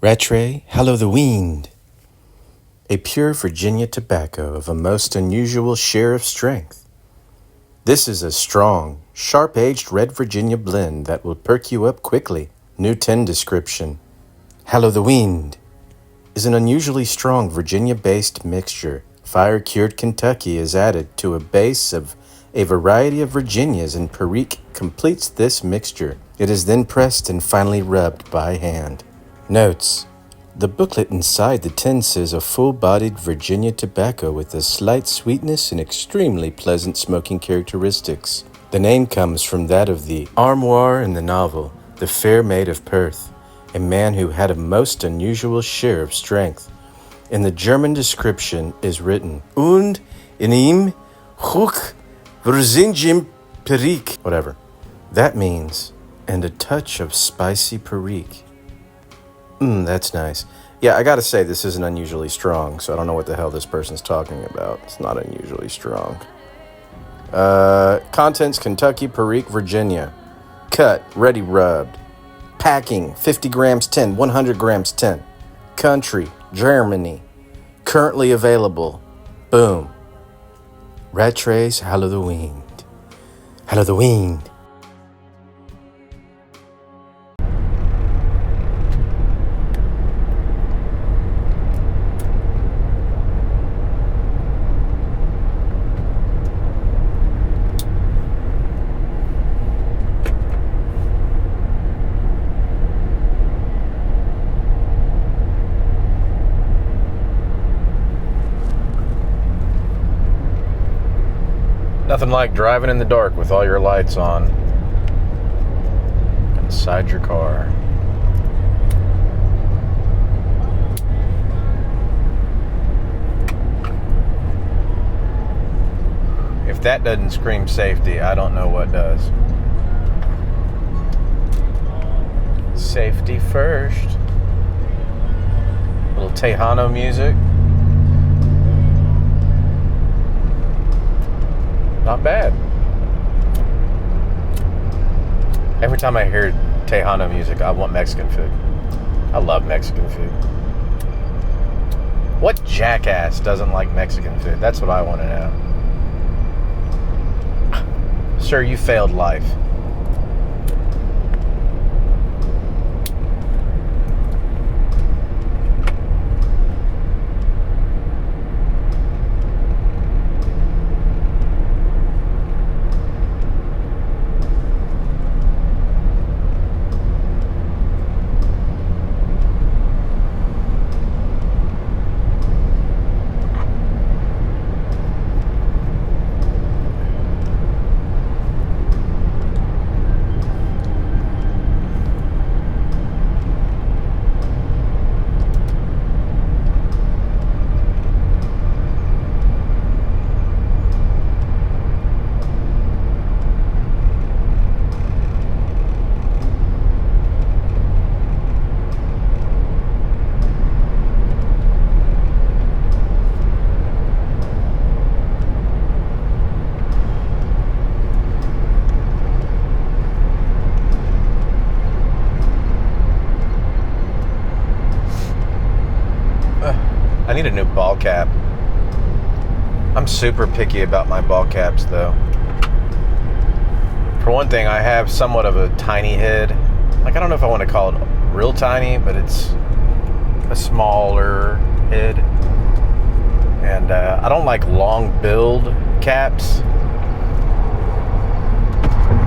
Rattray, HAL O THE WYND. A pure Virginia tobacco of a most unusual share of strength. This is a strong, sharp-aged red Virginia blend that will perk you up quickly. New 10 description. HAL O THE WYND is an unusually strong Virginia-based mixture. Fire-cured Kentucky is added to a base of a variety of Virginias, and Perique completes this mixture. It is then pressed and finally rubbed by hand. Notes: the booklet inside the tin says a full-bodied Virginia tobacco with a slight sweetness and extremely pleasant smoking characteristics. The name comes from that of the armoire in the novel, The Fair Maid of Perth, a man who had a most unusual share of strength. In the German description is written, Und in ihm hoch Virginian Perique, whatever. That means, and a touch of spicy Perique. That's nice. Yeah, I gotta say, this isn't unusually strong, so I don't know what the hell this person's talking about. It's not unusually strong. Contents: Kentucky, Perique, Virginia. Cut, ready rubbed. Packing, 50 grams 10, 100 grams 10. Country, Germany. Currently available. Boom. Rattray's HAL O THE WYND. HAL O THE WYND. Nothing like driving in the dark with all your lights on inside your car. If that doesn't scream safety, I don't know what does. Safety first. Little Tejano music. Not bad. Every time I hear Tejano music, I want Mexican food. I love Mexican food. What jackass doesn't like Mexican food? That's what I want to know. Sir, you failed life. I need a new ball cap. I'm super picky about my ball caps, though. For one thing, I have somewhat of a tiny head. Like, I don't know if I want to call it real tiny, but it's a smaller head. And I don't like long build caps.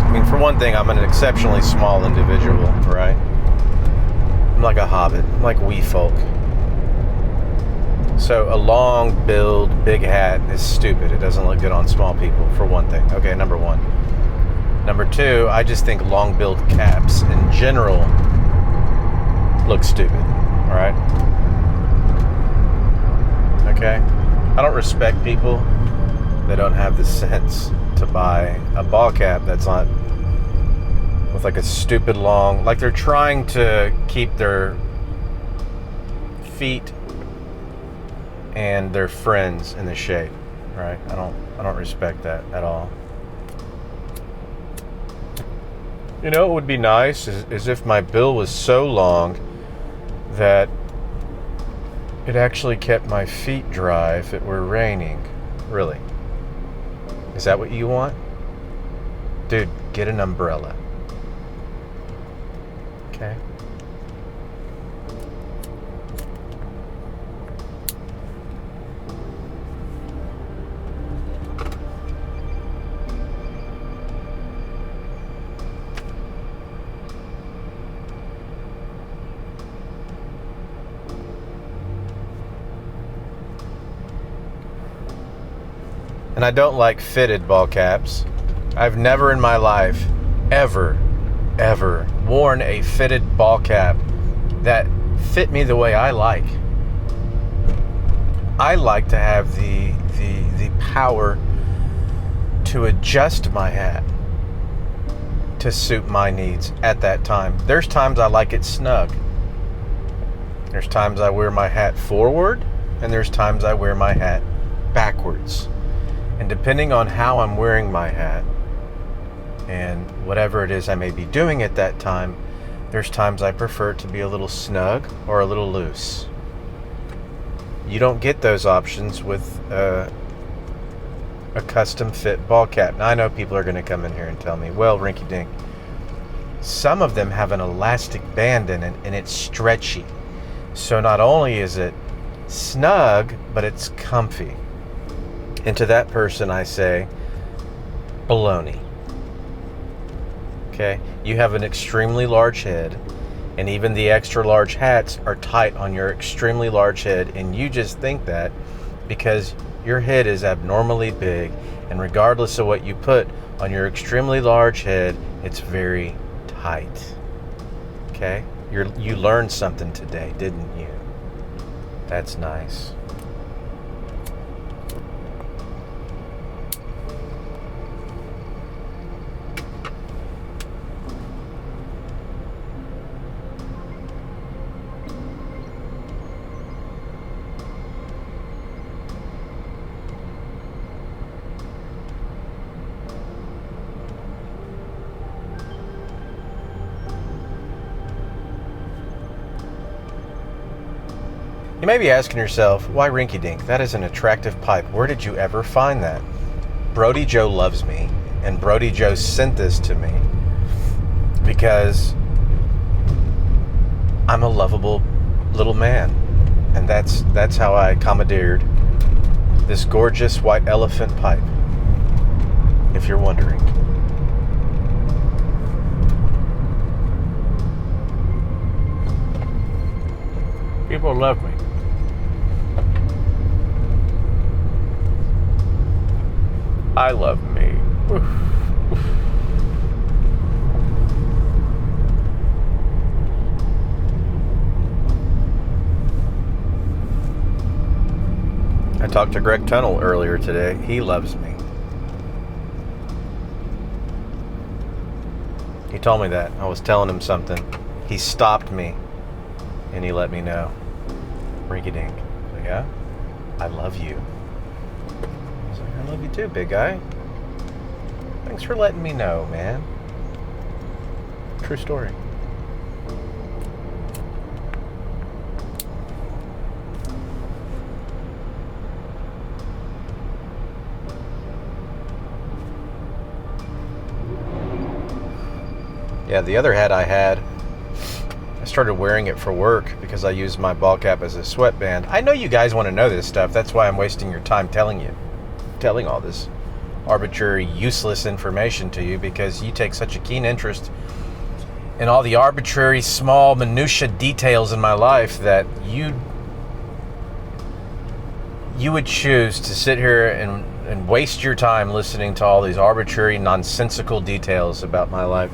I mean, for one thing, I'm an exceptionally small individual, right? I'm like a hobbit. I'm like wee folk. So a long build, big hat is stupid. It doesn't look good on small people, for one thing. Okay, number one. Number two, I just think long build caps in general look stupid, all right? Okay? I don't respect people that don't have the sense to buy a ball cap that's not with like a stupid long, like they're trying to keep their feet and their friends in the shape, right? I don't respect that at all. You know, it would be nice is if my bill was so long that it actually kept my feet dry if it were raining. Really? Is that what you want? Dude, get an umbrella. Okay. And I don't like fitted ball caps. I've never in my life ever worn a fitted ball cap that fit me the way I like. I like to have the power to adjust my hat to suit my needs at that time. There's times I like it snug. There's times I wear my hat forward, and there's times I wear my hat backwards. And depending on how I'm wearing my hat and whatever it is I may be doing at that time, there's times I prefer it to be a little snug or a little loose. You don't get those options with a custom fit ball cap. Now I know people are going to come in here and tell me, well, Rinky Dink, some of them have an elastic band in it and it's stretchy. So not only is it snug, but it's comfy. And to that person I say, baloney. Okay? You have an extremely large head, and even the extra large hats are tight on your extremely large head, and you just think that because your head is abnormally big, and regardless of what you put on your extremely large head, it's very tight. Okay? You learned something today, didn't you? That's nice. You may be asking yourself, why Rinky Dink? That is an attractive pipe. Where did you ever find that? Brody Joe loves me, and Brody Joe sent this to me because I'm a lovable little man, and that's how I commandeered this gorgeous white elephant pipe, if you're wondering. People love me. I love me. Oof. Oof. I talked to Greg Tunnel earlier today. He loves me. He told me that. I was telling him something. He stopped me and he let me know. Rinky Dink. So yeah, I love you. I love you too, big guy. Thanks for letting me know, man. True story. Yeah, the other hat I had, I started wearing it for work because I used my ball cap as a sweatband. I know you guys want to know this stuff. That's why I'm wasting your time telling all this arbitrary, useless information to you, because you take such a keen interest in all the arbitrary, small, minutia details in my life that you would choose to sit here and waste your time listening to all these arbitrary, nonsensical details about my life,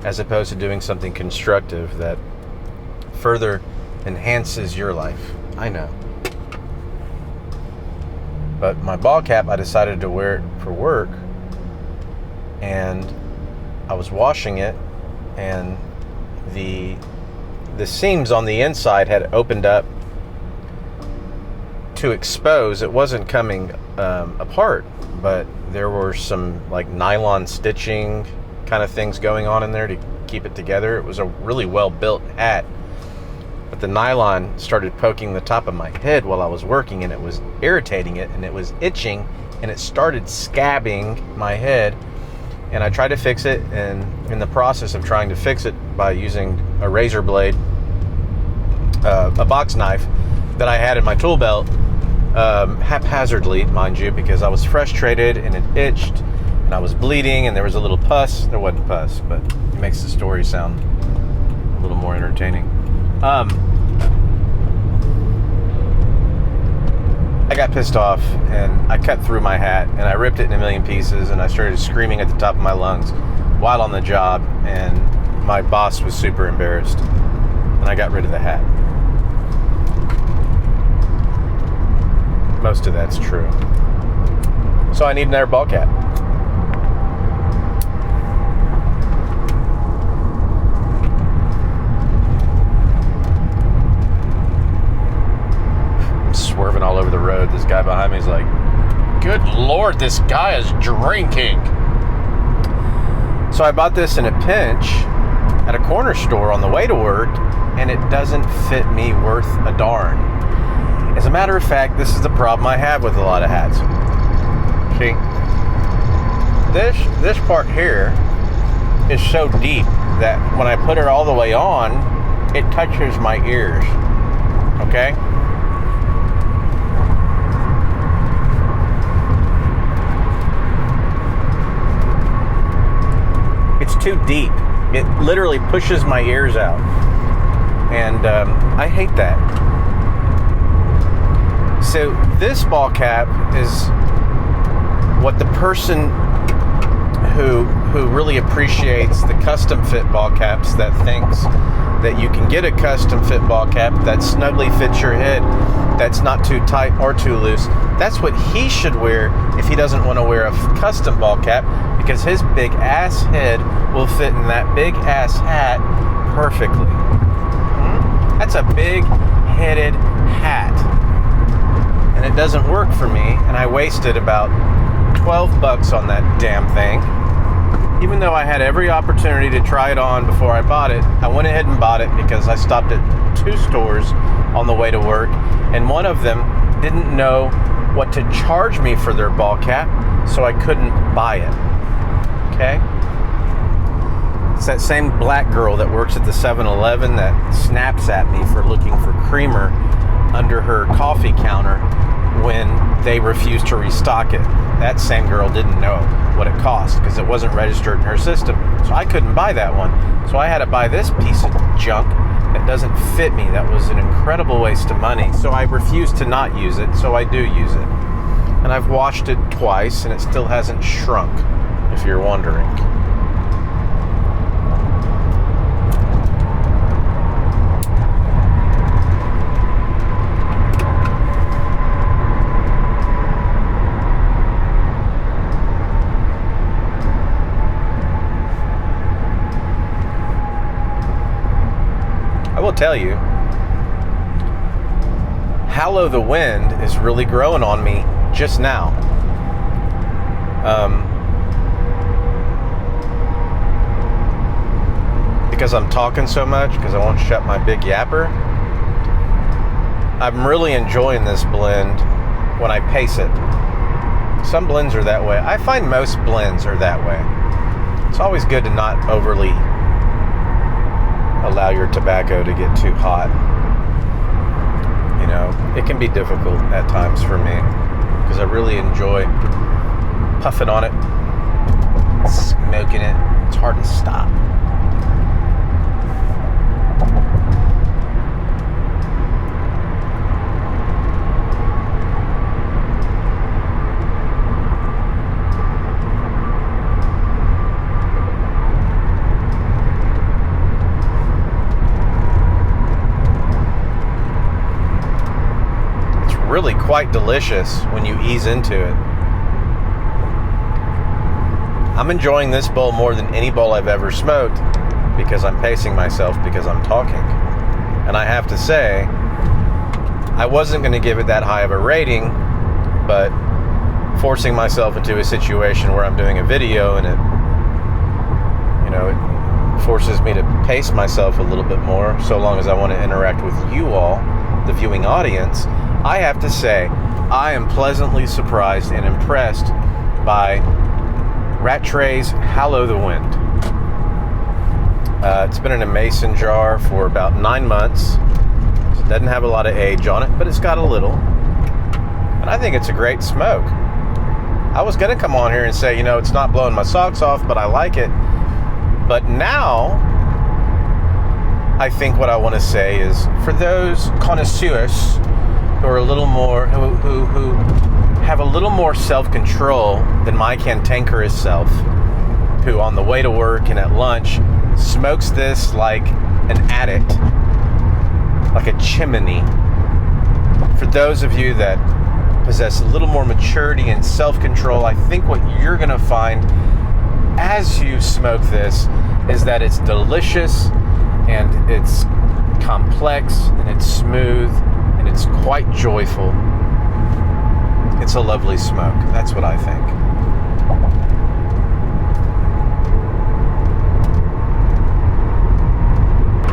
as opposed to doing something constructive that further enhances your life. I know. But my ball cap, I decided to wear it for work, and I was washing it, and the seams on the inside had opened up to expose. It wasn't coming apart, but there were some like nylon stitching kind of things going on in there to keep it together. It was a really well built hat, but the nylon started poking the top of my head while I was working, and it was irritating it, and it was itching, and it started scabbing my head. And I tried to fix it, and in the process of trying to fix it by using a razor blade, a box knife that I had in my tool belt, haphazardly, mind you, because I was frustrated and it itched and I was bleeding and there was a little pus. There wasn't pus, but it makes the story sound a little more entertaining. I got pissed off and I cut through my hat and I ripped it in a million pieces, and I started screaming at the top of my lungs while on the job, and my boss was super embarrassed, and I got rid of the hat. Most of that's true. So I need another ball cap. I'm swerving all over the road. This guy behind me is like, good Lord, this guy is drinking. So I bought this in a pinch at a corner store on the way to work, and it doesn't fit me worth a darn. As a matter of fact, this is the problem I have with a lot of hats. See, this part here is so deep that when I put it all the way on, it touches my ears. Okay? It's too deep. It literally pushes my ears out. And I hate that. So this ball cap is what the person who really appreciates the custom fit ball caps, that thinks that you can get a custom fit ball cap that snugly fits your head, that's not too tight or too loose. That's what he should wear if he doesn't want to wear a custom ball cap, because his big ass head will fit in that big ass hat perfectly. That's a big headed hat. And it doesn't work for me, and I wasted about $12 on that damn thing. Even though I had every opportunity to try it on before I bought it, I went ahead and bought it because I stopped at 2 stores on the way to work, and one of them didn't know what to charge me for their ball cap, so I couldn't buy it. Okay? It's that same black girl that works at the 7-Eleven that snaps at me for looking for creamer under her coffee counter when they refused to restock it. That same girl didn't know what it cost because it wasn't registered in her system. So I couldn't buy that one. So I had to buy this piece of junk that doesn't fit me. That was an incredible waste of money. So I refused to not use it, so I do use it. And I've washed it twice and it still hasn't shrunk, if you're wondering. I will tell you, HAL O the Wynd is really growing on me just now. Because I'm talking so much, because I won't shut my big yapper, I'm really enjoying this blend when I pace it. Some blends are that way. I find most blends are that way. It's always good to not overly allow your tobacco to get too hot. You know, it can be difficult at times for me because I really enjoy puffing on it, smoking it. It's hard to stop. Really quite delicious when you ease into it. I'm enjoying this bowl more than any bowl I've ever smoked because I'm pacing myself, because I'm talking. And I have to say, I wasn't going to give it that high of a rating, but forcing myself into a situation where I'm doing a video and it forces me to pace myself a little bit more, so long as I want to interact with you all, the viewing audience. I have to say, I am pleasantly surprised and impressed by Rattray's HAL O THE WYND. It's been in a mason jar for about 9 months. It doesn't have a lot of age on it, but it's got a little. And I think it's a great smoke. I was going to come on here and say, it's not blowing my socks off, but I like it. But now, I think what I want to say is, for those connoisseurs who are a little more, who have a little more self-control than my cantankerous self, who on the way to work and at lunch smokes this like an addict, like a chimney. For those of you that possess a little more maturity and self-control, I think what you're going to find as you smoke this is that it's delicious and it's complex and it's smooth and it's quite joyful. It's a lovely smoke. That's what I think.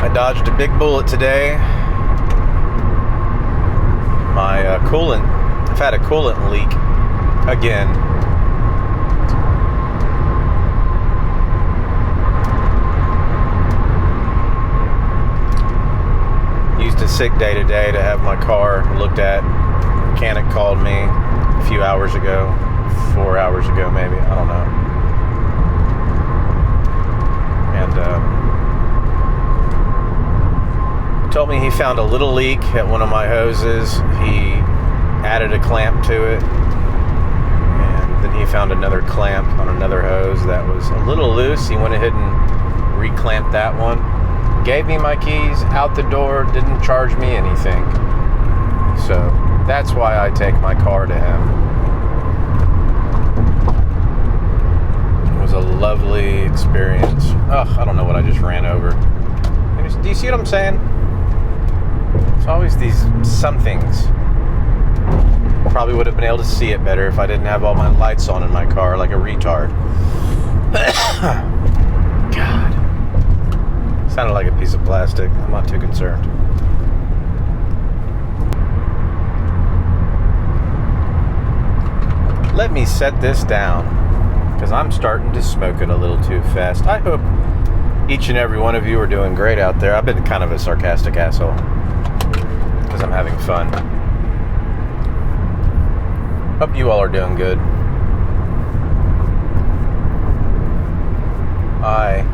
I dodged a big bullet today. My coolant, I've had a coolant leak again. Used a sick day today to have my car looked at. The mechanic called me a few hours ago, 4 hours ago maybe, I don't know. And told me he found a little leak at one of my hoses. He added a clamp to it, and then he found another clamp on another hose that was a little loose. He went ahead and reclamped that one, gave me my keys, out the door, didn't charge me anything. So that's why I take my car to him. It was a lovely experience. I don't know what I just ran over. Do you see what I'm saying? It's always these somethings. Probably would have been able to see it better if I didn't have all my lights on in my car like a retard. God. Sounded like a piece of plastic. I'm not too concerned. Let me set this down, because I'm starting to smoke it a little too fast. I hope each and every one of you are doing great out there. I've been kind of a sarcastic asshole, because I'm having fun. Hope you all are doing good. I'm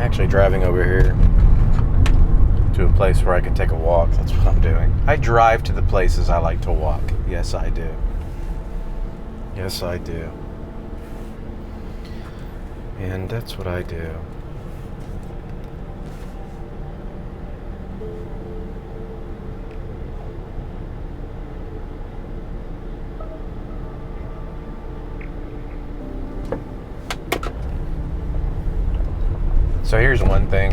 actually driving over here to a place where I can take a walk. That's what I'm doing. I drive to the places I like to walk. Yes, I do. Yes, I do. And that's what I do. So here's one thing.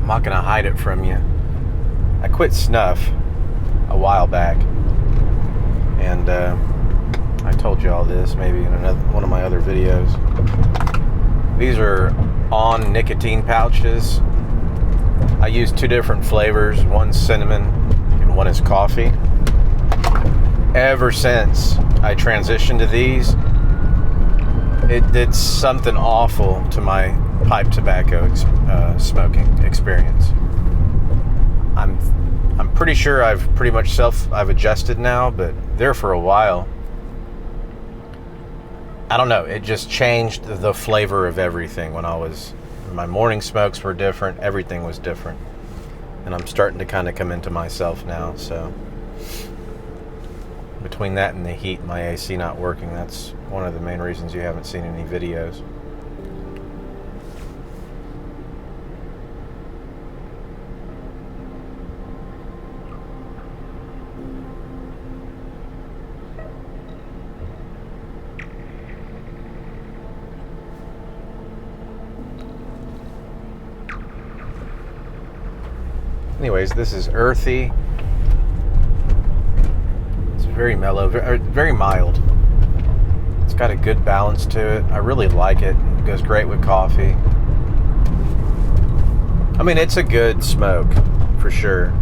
I'm not going to hide it from you. I quit snuff a while back. And I told you all this maybe in one of my other videos. These are on nicotine pouches. I use 2 different flavors. One's cinnamon and one is coffee. Ever since I transitioned to these, it did something awful to my pipe tobacco smoking experience. I'm pretty sure I've pretty much I've adjusted now, but there for a while, I don't know, it just changed the flavor of everything. My morning smokes were different, everything was different. And I'm starting to kind of come into myself now, so between that and the heat, my AC not working, that's one of the main reasons you haven't seen any videos. Anyways, this is earthy. It's very mellow, very mild. got a good balance to it. I really like it. It goes great with coffee. I mean, it's a good smoke, for sure.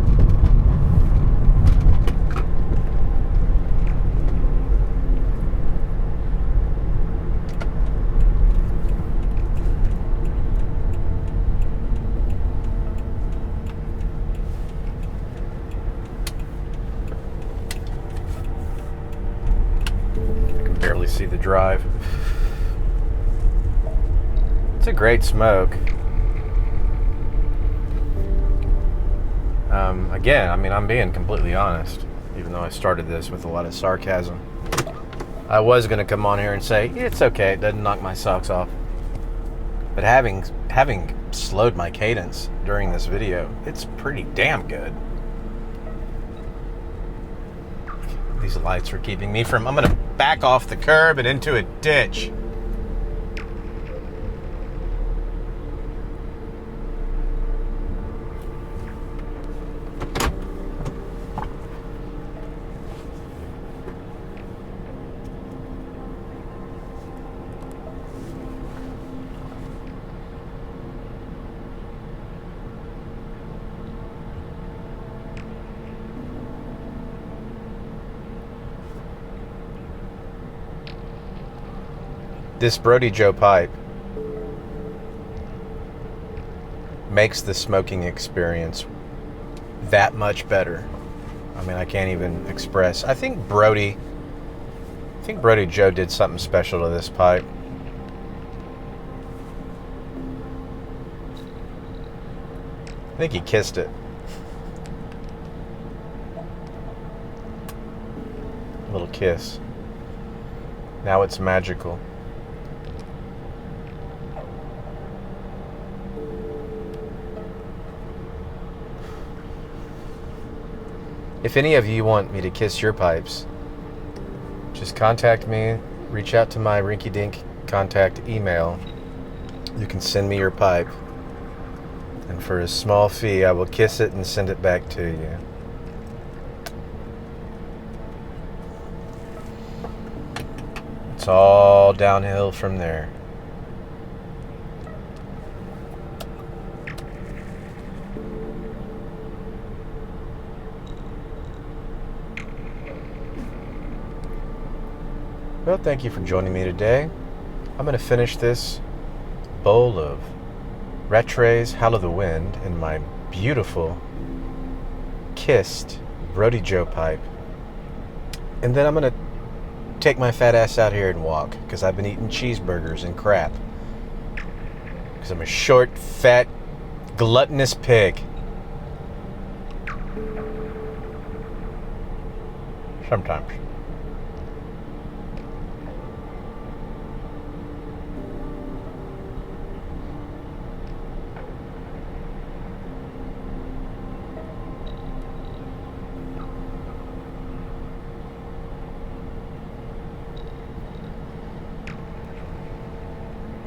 Barely see the drive. It's a great smoke. Again, I mean, I'm being completely honest, even though I started this with a lot of sarcasm. I was going to come on here and say, it's okay, it doesn't knock my socks off. But having slowed my cadence during this video, it's pretty damn good. These lights are keeping me from... I'm going to back off the curb and into a ditch. This Brody Joe pipe makes the smoking experience that much better. I mean, I can't even express. I think Brody Joe did something special to this pipe. I think he kissed it. A little kiss. Now it's magical. If any of you want me to kiss your pipes, just contact me, reach out to my Rinky Dink contact email. You can send me your pipe, and for a small fee, I will kiss it and send it back to you. It's all downhill from there. Well, thank you for joining me today. I'm going to finish this bowl of Rattray's HAL O THE WYND in my beautiful kissed Brody Joe pipe. And then I'm going to take my fat ass out here and walk, because I've been eating cheeseburgers and crap. Because I'm a short, fat, gluttonous pig. Sometimes.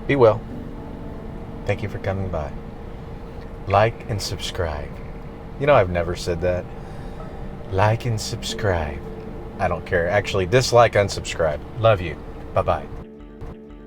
Be well. Thank you for coming by. Like and subscribe. You know, I've never said that. Like and subscribe. I don't care. Actually, dislike, unsubscribe. Love you. Bye-bye.